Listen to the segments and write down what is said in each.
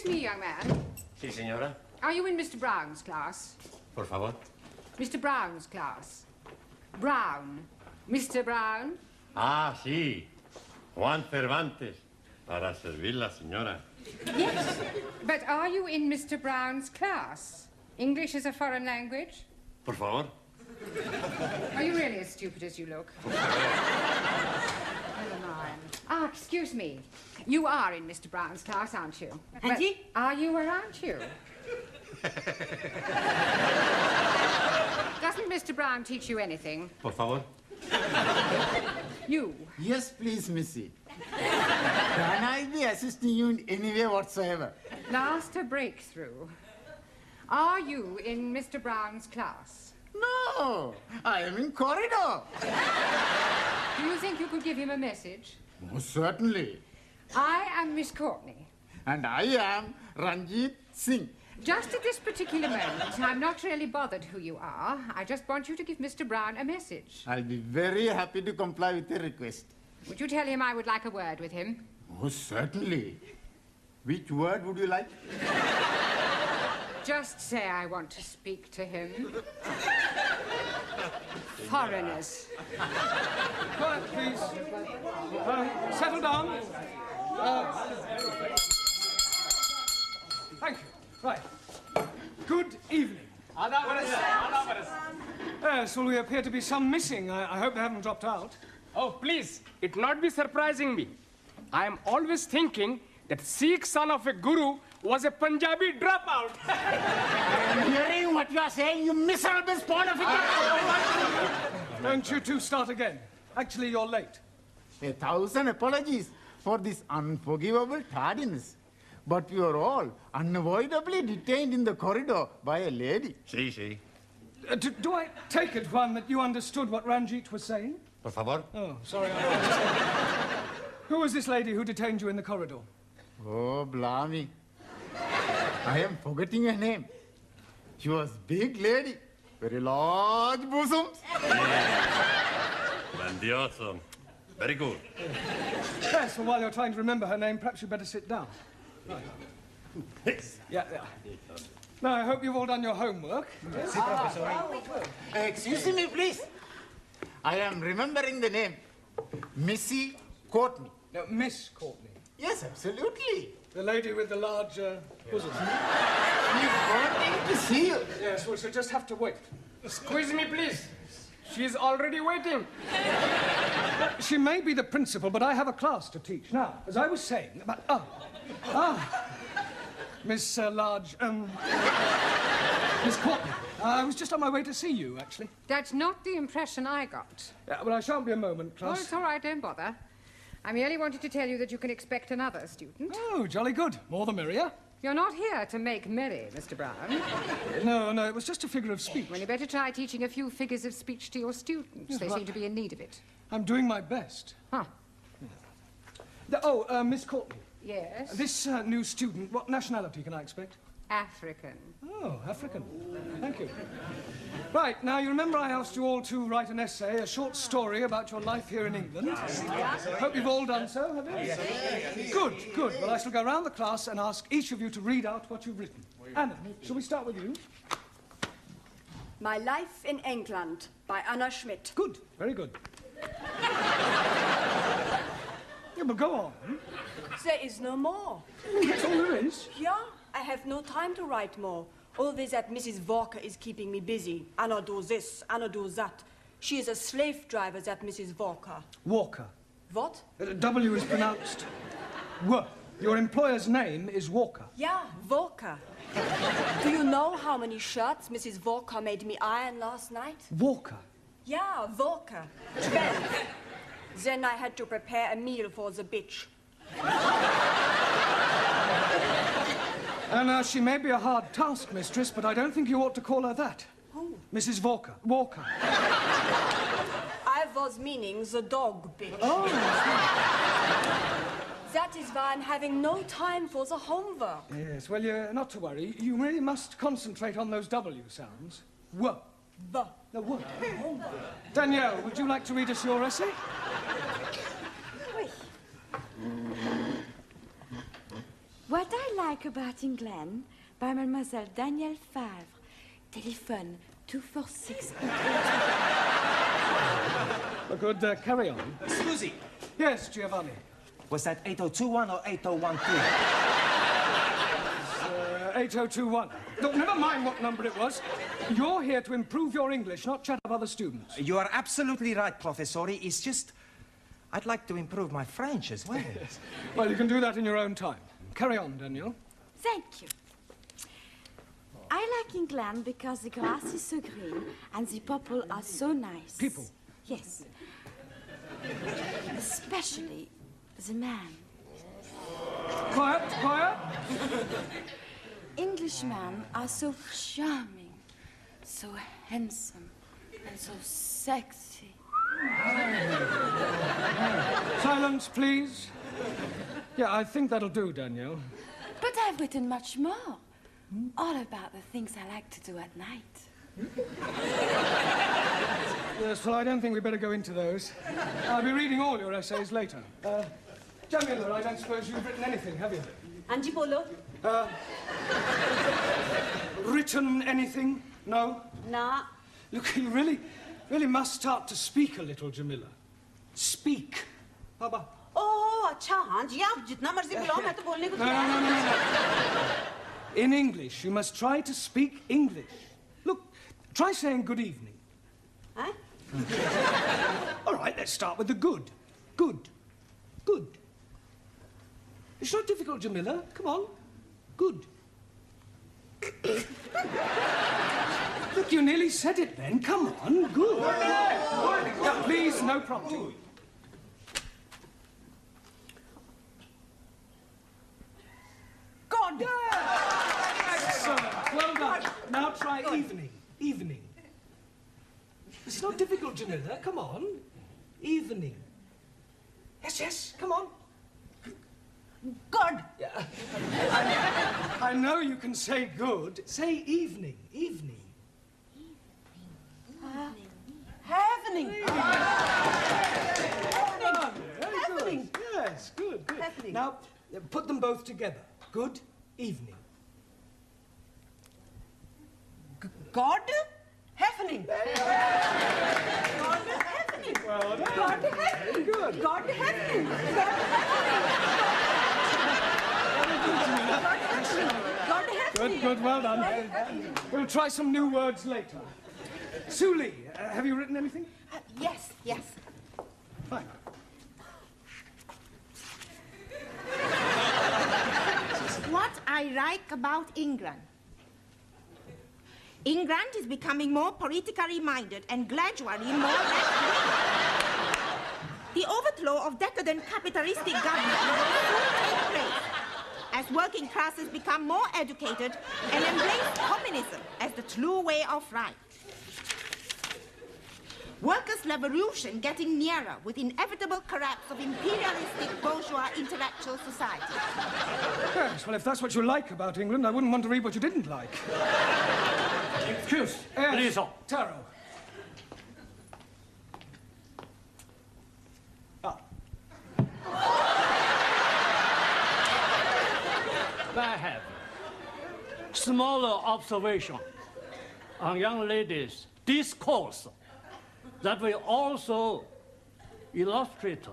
Excuse me, young man. Sí, señora. Are you in Mr. Brown's class? Por favor. Mr. Brown's class. Brown. Mr. Brown? Ah, sí. Juan Cervantes. Para servirla, señora. Yes. But are you in Mr. Brown's class? English is a foreign language? Por favor. Are you really as stupid as you look? Never mind. Ah, excuse me. You are in Mr. Brown's class, aren't you? Auntie? But are you or aren't you? Doesn't Mr. Brown teach you anything? Por favor. You? Yes, please, Missy. Can I be assisting you in any way whatsoever? Last a breakthrough. Are you in Mr. Brown's class? No, I am in corridor. Do you think you could give him a message? Most certainly. I am Miss Courtney. And I am Ranjit Singh. Just at this particular moment, I'm not really bothered who you are. I just want you to give Mr. Brown a message. I'll be very happy to comply with your request. Would you tell him I would like a word with him? Most certainly. Which word would you like? Just say I want to speak to him. Foreigners. Quiet, please. Settle down. Thank you. Right. Good evening. Yes, well, we appear to be some missing. I hope they haven't dropped out. Oh, please, it not be surprising me. I am always thinking that Sikh son of a guru was a Punjabi dropout. I'm hearing what you are saying, you miserable spawn of a... Don't you two start again. Actually, you're late. 1,000 apologies for this unforgivable tardiness. But we are all unavoidably detained in the corridor by a lady. Sí, sí. Do I take it, Juan, that you understood what Ranjit was saying? Por favor. Oh, sorry. Who was this lady who detained you in the corridor? Oh, blimey. I am forgetting her name. She was big lady, very large bosoms. Grandioso. Very good. Yes, well, while you're trying to remember her name, perhaps you'd better sit down. Right. Yeah. Now, I hope you've all done your homework. Yes. Excuse me, please. I am remembering the name. Missy Courtney. No, Miss Courtney. Yes, absolutely. The lady with the large bosom. She's wanting to see you. Yes, well, she'll just have to wait. Squeeze me, please. She's already waiting. She may be the principal, but I have a class to teach. Now, as I was saying about... Miss Miss Courtney. I was just on my way to see you, actually. That's not the impression I got. Yeah, well, I shan't be a moment, Oh, class. it's all right, don't bother. I merely wanted to tell you that you can expect another student. Oh, jolly good. More the merrier. You're not here to make merry, Mr. Brown. No, it was just a figure of speech. Well, you better try teaching a few figures of speech to your students. Yes, They well, seem to be in need of it. I'm doing my best. Huh. Miss Courtney. Yes? This new student, what nationality can I expect? African. Oh, African. Thank you. Right, now, you remember I asked you all to write an essay, a short story about your life here in England? Hope you've all done so, have you? Yes. Good. Well, I shall go round the class and ask each of you to read out what you've written. Anna, shall we start with you? My Life in England by Anna Schmidt. Good, very good. Yeah, but go on. There is no more. That's all there is. Yeah, I have no time to write more. Always that Mrs. Walker is keeping me busy. Anna do this, Anna do that. She is a slave driver, that Mrs. Walker. Walker. What? W is pronounced W. Your employer's name is Walker. Yeah, Walker. Do you know how many shirts Mrs. Walker made me iron last night? Walker. Yeah, Walker. 12. Then I had to prepare a meal for the bitch. And she may be a hard taskmistress, but I don't think you ought to call her that. Who? Mrs. Walker. Walker. I was meaning the dog bitch. Oh. That is why I'm having no time for the homework. Yes, well, you're not to worry. You really must concentrate on those W sounds. W. V. No, W. Danielle, would you like to read us your essay? Oui. What I like about England by Mademoiselle Danielle Favre. Telephone 246. Good, carry on. Susie, Yes, Giovanni. was that 8021 or 8012? 8021. Look, never mind what number it was. You're here to improve your English, not chat up other students. You are absolutely right, Professori. It's just, I'd like to improve my French as well. Well, you can do that in your own time. Carry on, Daniel. Thank you. I like England because the grass is so green and the people are so nice. People? Yes. Especially the man. Quiet, quiet. Englishmen are so charming, so handsome, and so sexy. Silence, please. Yeah, I think that'll do, Danielle. But I've written much more. All about the things I like to do at night. Yes, well, I don't think we better go into those. I'll be reading all your essays later. Jamila, I don't suppose you've written anything, have you? Anji Polo? Written anything? No? Nah. Look, you really must start to speak a little, Jamila. Speak. Baba. Oh, अच्छा हाँ जी आप जितना मर्जी बुलाओ मैं तो बोलने को No. In English, you must try to speak English. Look, try saying good evening. Huh? All right, let's start with the good. Good. Good. It's not difficult, Jamila. Come on. Good. Look, you nearly said it then. Come on. Good. Now, please, no prompting. God. Excellent. Well done. Now try evening. Evening. It's not difficult, Jamila. Come on. Evening. Yes, come on. God. I know you can say good. Say evening. Evening. Happening. Happening. Yes, good. Happening. Now, put them both together. Good evening. God. Happening. God happening. Well done. God happening. Good. God happening. God happening. Good, well done. We'll try some new words later. Suli, have you written anything? Yes. Fine. What I like about England. England is becoming more politically minded and gradually more left-wing. The overthrow of decadent capitalistic government will soon take place as working classes become more educated and embrace communism as the true way of life. Workers' revolution getting nearer with inevitable collapse of imperialistic bourgeois intellectual society. Yes, well, if that's what you like about England, I wouldn't want to read what you didn't like. Excuse, Yes, please. Taro. I have smaller observation on young ladies' discourse that will also illustrate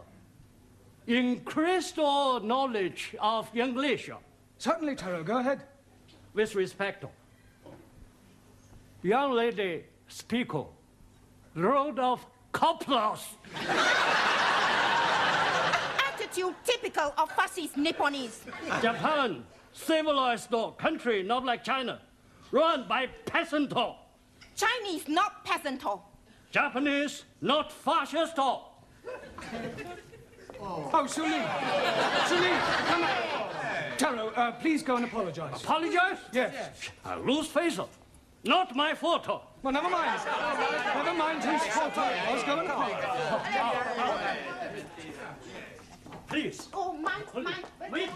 increased knowledge of English. Certainly, Taro, go ahead. With respect, young lady speaker wrote of couplers. Attitude typical of fascist Nipponese. Japan, civilized country, not like China, run by peasant. Chinese, not peasant. Japanese, not fascist. Oh, Suli, come on. Taro, please go and apologize. Apologize? Yes. I lose face. Not my fault. Well, never mind. Never mind whose fault it was. Go and apologize. Please. Oh, my. Wait.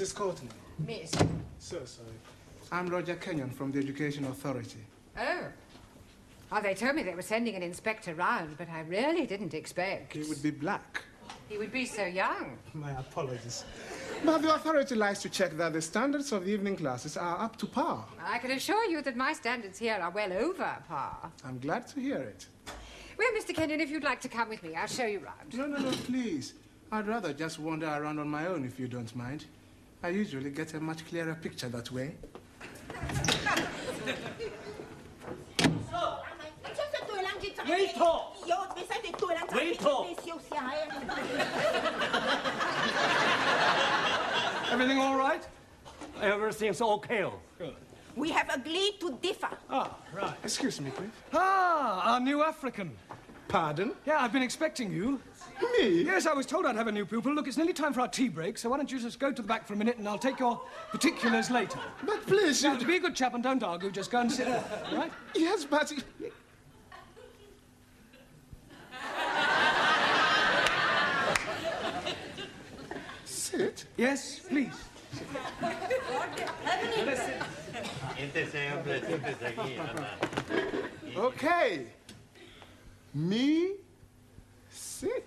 Mrs. Courtney. Miss. So sorry. I'm Roger Kenyon from the Education Authority. Oh. Oh, they told me they were sending an inspector round, but I really didn't expect. He would be black. He would be so young. My apologies. But the authority likes to check that the standards of the evening classes are up to par. I can assure you that my standards here are well over par. I'm glad to hear it. Well, Mr. Kenyon, if you'd like to come with me, I'll show you round. No, please. I'd rather just wander around on my own if you don't mind. I usually get a much clearer picture that way. Everything all right? Everything's okay. Good. We have agreed to differ. Ah, right. Excuse me, please. Ah, our new African. Pardon? Yeah, I've been expecting you. Me? Yes, I was told I'd have a new pupil. Look, it's nearly time for our tea break, so why don't you just go to the back for a minute and I'll take your particulars later. But please, Now, to be a good chap and don't argue, just go and sit there, all right? Yes, but... Sit? Yes, please. Okay. Me, sit.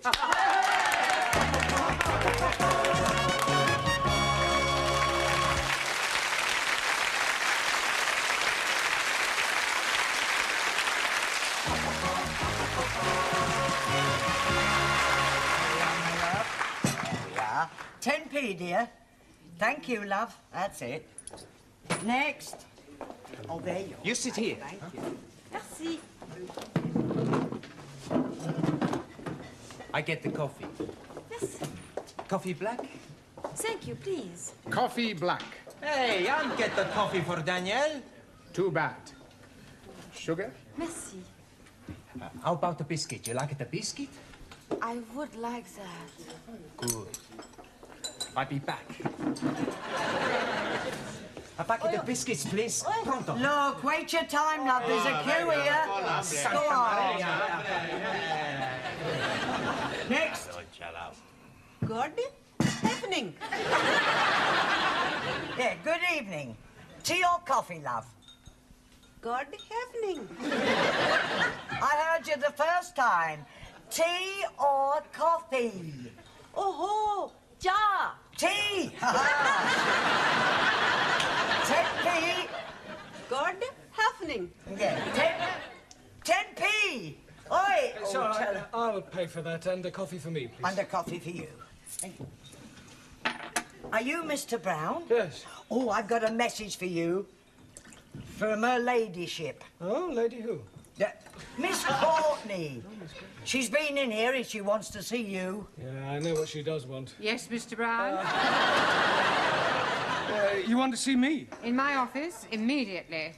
Yeah. 10p, dear. Thank you, love. That's it. Next. Oh, there you are. You sit here. Thank you. Merci. I get the coffee. Yes. Coffee black? Thank you, please. Coffee black. Hey, I'll get the coffee for Danielle. Too bad. Sugar? Merci. How about the biscuit? You like the biscuit? I would like that. Good. I'll be back. A packet of biscuits, please. Pronto. Look, wait your time, love. There's a queue here. Go on. Next. Good evening. Yeah, good evening. Tea or coffee, love? Good evening. I heard you the first time. Tea or coffee? Oh, ja. Tea! 10p. Good evening. Yeah, 10p. Oi! It's all right. I'll pay for that and a coffee for me, please. And a coffee for you. Are you Mr. Brown? Yes. Oh, I've got a message for you. From her ladyship. Oh, lady who? Miss Courtney. She's been in here and she wants to see you. Yeah, I know what she does want. Yes, Mr. Brown? You want to see me? In my office, immediately.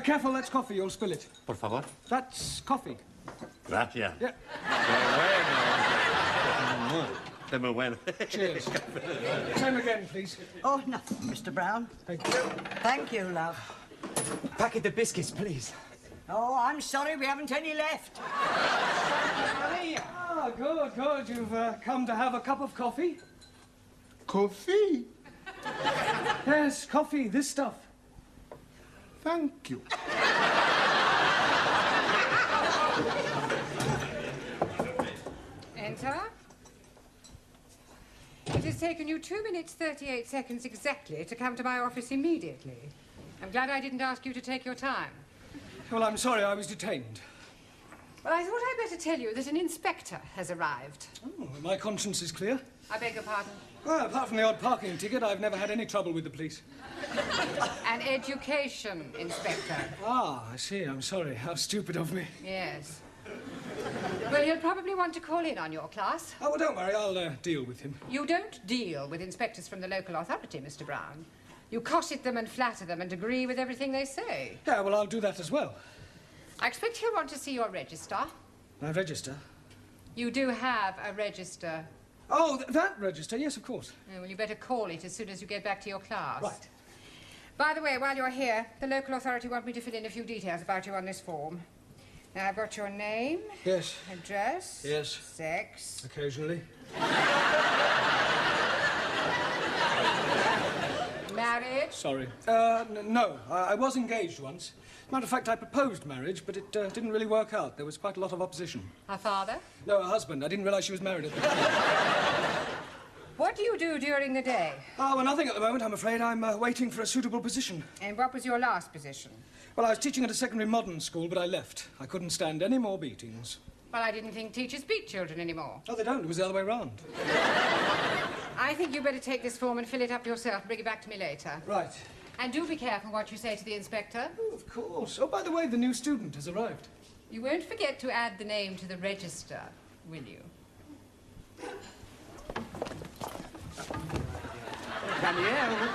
Careful, that's coffee. You'll spill it. Por favor. That's coffee. Gracias. Yeah. Qué muy bueno. Cheers. Same again, please. Oh, nothing, Mr. Brown. Thank you. Thank you, love. Packet of biscuits, please. Oh, I'm sorry, we haven't any left. Ah, good, good. You've come to have a cup of coffee? Coffee? Yes, coffee, this stuff. Thank you. Enter. It has taken you 2 minutes, 38 seconds exactly to come to my office immediately. I'm glad I didn't ask you to take your time. Well, I'm sorry, I was detained. Well, I thought I'd better tell you that an inspector has arrived. Oh, my conscience is clear. I beg your pardon? Well, apart from the odd parking ticket, I've never had any trouble with the police. An education inspector. Ah, I see. I'm sorry. How stupid of me. Yes. Well, he'll probably want to call in on your class. Oh, well, don't worry. I'll deal with him. You don't deal with inspectors from the local authority, Mr. Brown. You cosset them and flatter them and agree with everything they say. Yeah, well, I'll do that as well. I expect he'll want to see your register. My register? You do have a register. Oh, that register? Yes, of course. Oh, well, you better call it as soon as you get back to your class. Right. By the way, while you're here, the local authority want me to fill in a few details about you on this form. Now, I've got your name. Yes. Address. Yes. Sex. Occasionally. married? Sorry. No, I was engaged once. Matter of fact, I proposed marriage, but it didn't really work out. There was quite a lot of opposition. Her father? No, her husband. I didn't realize she was married at the time. What do you do during the day? Oh, well, nothing at the moment, I'm afraid. I'm waiting for a suitable position. And what was your last position? Well, I was teaching at a secondary modern school, but I left. I couldn't stand any more beatings. Well, I didn't think teachers beat children anymore. Oh, they don't. It was the other way round. I think you better take this form and fill it up yourself and bring it back to me later. Right. And do be careful what you say to the inspector. Oh, of course. Oh, by the way, the new student has arrived. You won't forget to add the name to the register, will you? Danielle,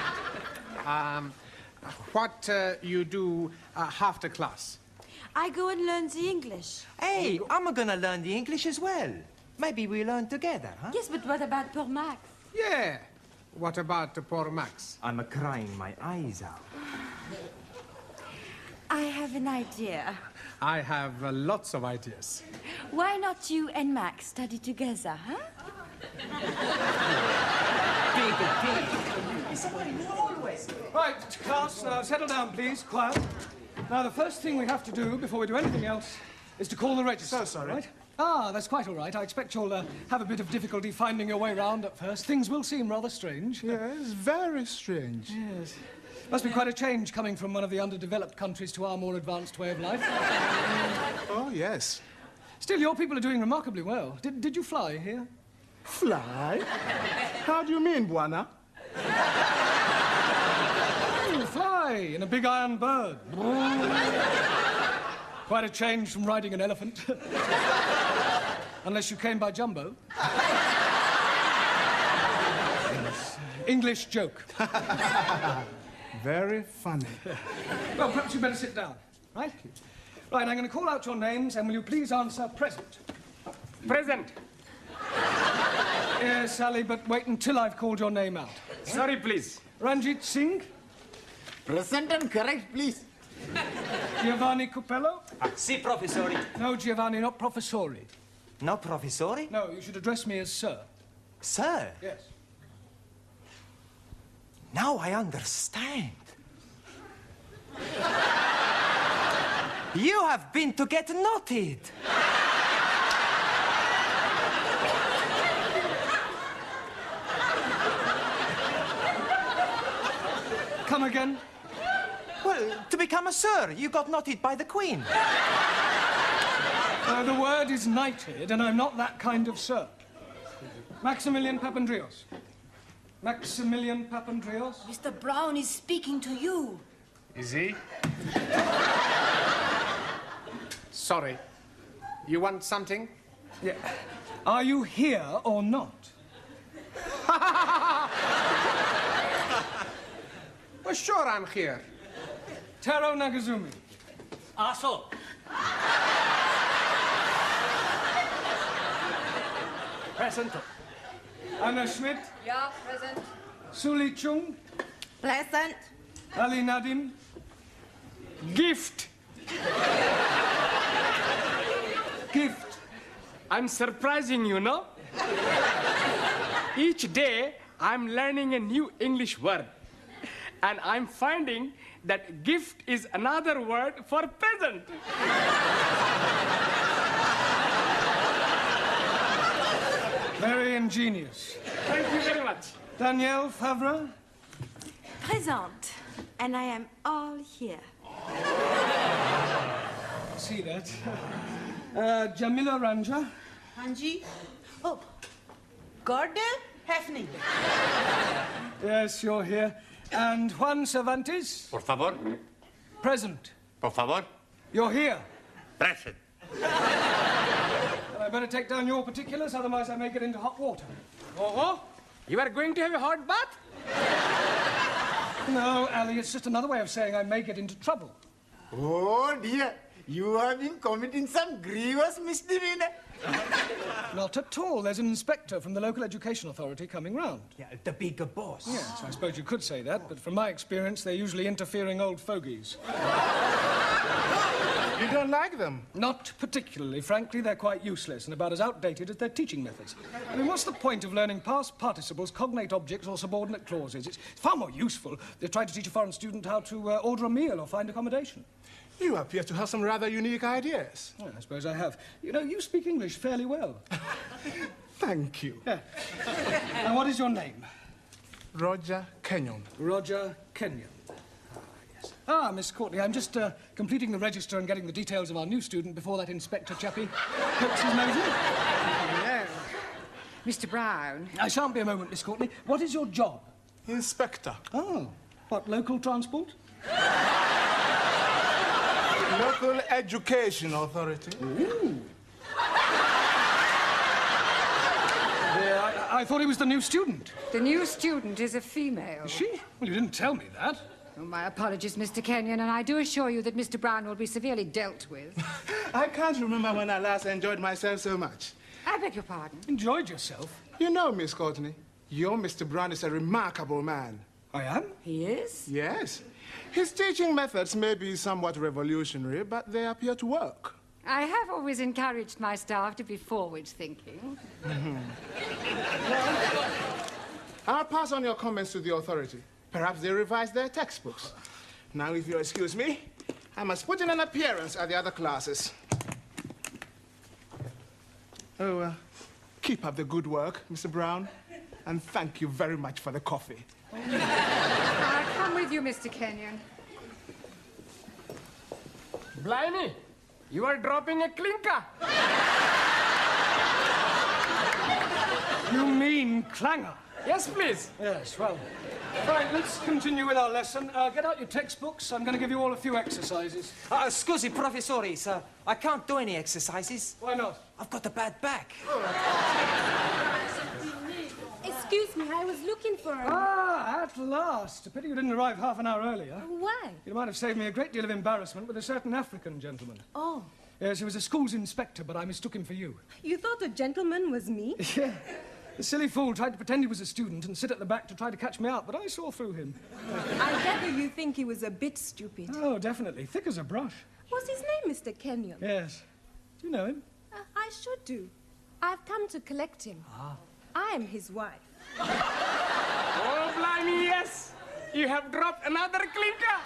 what you do after class? I go and learn the English. Hey, I'm gonna learn the English as well. Maybe we learn together, huh? Yes, but what about poor Max? Yeah. What about poor Max? I'm crying my eyes out. I have an idea. I have lots of ideas. Why not you and Max study together, huh? Right, class, settle down, please. Quiet. Now, the first thing we have to do before we do anything else is to call the register. So sorry. Right? Ah, that's quite all right. I expect you'll have a bit of difficulty finding your way round at first. Things will seem rather strange. Yes, very strange. Yes. Must be quite a change coming from one of the underdeveloped countries to our more advanced way of life. Oh, yes. Still, your people are doing remarkably well. Did you fly here? Fly? How do you mean, Buana? Oh, fly in a big iron bird. Quite a change from riding an elephant. Unless you came by jumbo. Yes. English joke. Very funny. Well, perhaps you better sit down, right? Right, I'm going to call out your names, and will you please answer present? Present. Yes, Sally, but wait until I've called your name out. Sorry, please. Ranjit Singh? Present and correct, please. Giovanni Cupello? Si, professori. No, Giovanni, not professori. No, professori? No, you should address me as sir. Sir? Yes. Now I understand. You have been to get knotted. Come again? Well, to become a sir, you got knotted by the Queen. The word is knighted, and I'm not that kind of sir. Maximilian Papandreou. Maximilian Papandreou? Mr. Brown is speaking to you. Is he? Sorry. You want something? Yeah. Are you here or not? Well, sure I'm here. Taro Nagazumi. Aso. Present. Anna Schmidt. Yeah, present. Suli Chung. Present. Ali Nadim. Gift. Gift. I'm surprising you, no? Each day, I'm learning a new English word. And I'm finding that gift is another word for peasant. Very ingenious. Thank you very much. Danielle Favre. Present. And I am all here. See that. Jamila Ranja. Hanji. Oh, Gordon Hefning. Yes, you're here. And Juan Cervantes. Por favor. Present. Por favor. You're here. Present. I better take down your particulars, otherwise I may get into hot water. Oh, you are going to have a hot bath? No, Ali, it's just another way of saying I may get into trouble. Oh, dear. You have been committing some grievous misdemeanor. Not at all. There's an inspector from the local education authority coming round. Yeah, the bigger boss. Yes, I suppose you could say that, but from my experience, they're usually interfering old fogies. You don't like them? Not particularly. Frankly, they're quite useless and about as outdated as their teaching methods. I mean, what's the point of learning past participles, cognate objects, or subordinate clauses? It's far more useful if they try to teach a foreign student how to order a meal or find accommodation. You appear to have some rather unique ideas. Well, I suppose I have. You know, you speak English fairly well. Thank you. Yeah. And what is your name? Roger Kenyon. Roger Kenyon. Ah, Miss Courtney, I'm just completing the register and getting the details of our new student before that inspector chappie pokes his nose in. Hello. Mr. Brown. I shan't be a moment, Miss Courtney. What is your job? Inspector. Oh. What, local transport? Local Education Authority. Ooh. I thought he was the new student. The new student is a female. Is she? Well, you didn't tell me that. Oh, my apologies, Mr. Kenyon, and I do assure you that Mr. Brown will be severely dealt with. I can't remember when I last enjoyed myself so much. I beg your pardon? Enjoyed yourself? You know, Miss Courtney, your Mr. Brown is a remarkable man. I am? He is? Yes. His teaching methods may be somewhat revolutionary, but they appear to work. I have always encouraged my staff to be forward-thinking. I'll pass on your comments to the authority. Perhaps they revise their textbooks. Now, if you'll excuse me, I must put in an appearance at the other classes. Oh, keep up the good work, Mr. Brown, and thank you very much for the coffee. I'll come with you, Mr. Kenyon. Blimey, you are dropping a clinker. You mean clanger? Yes, please. Yes, well. Right, let's continue with our lesson. Get out your textbooks. I'm going to give you all a few exercises. Scusi, professore, sir. I can't do any exercises. Why not? I've got a bad back. Excuse me, I was looking for her. Ah, at last. A pity you didn't arrive half an hour earlier. Why? You might have saved me a great deal of embarrassment with a certain African gentleman. Oh. Yes, he was a school's inspector, but I mistook him for you. You thought a gentleman was me? Yeah. The silly fool tried to pretend he was a student and sit at the back to try to catch me out, but I saw through him. I gather you think he was a bit stupid. Oh, definitely. Thick as a brush. What's his name, Mr. Kenyon? Yes. Do you know him? I should do. I've come to collect him. I am his wife. Oh, blimey, yes. You have dropped another clinker.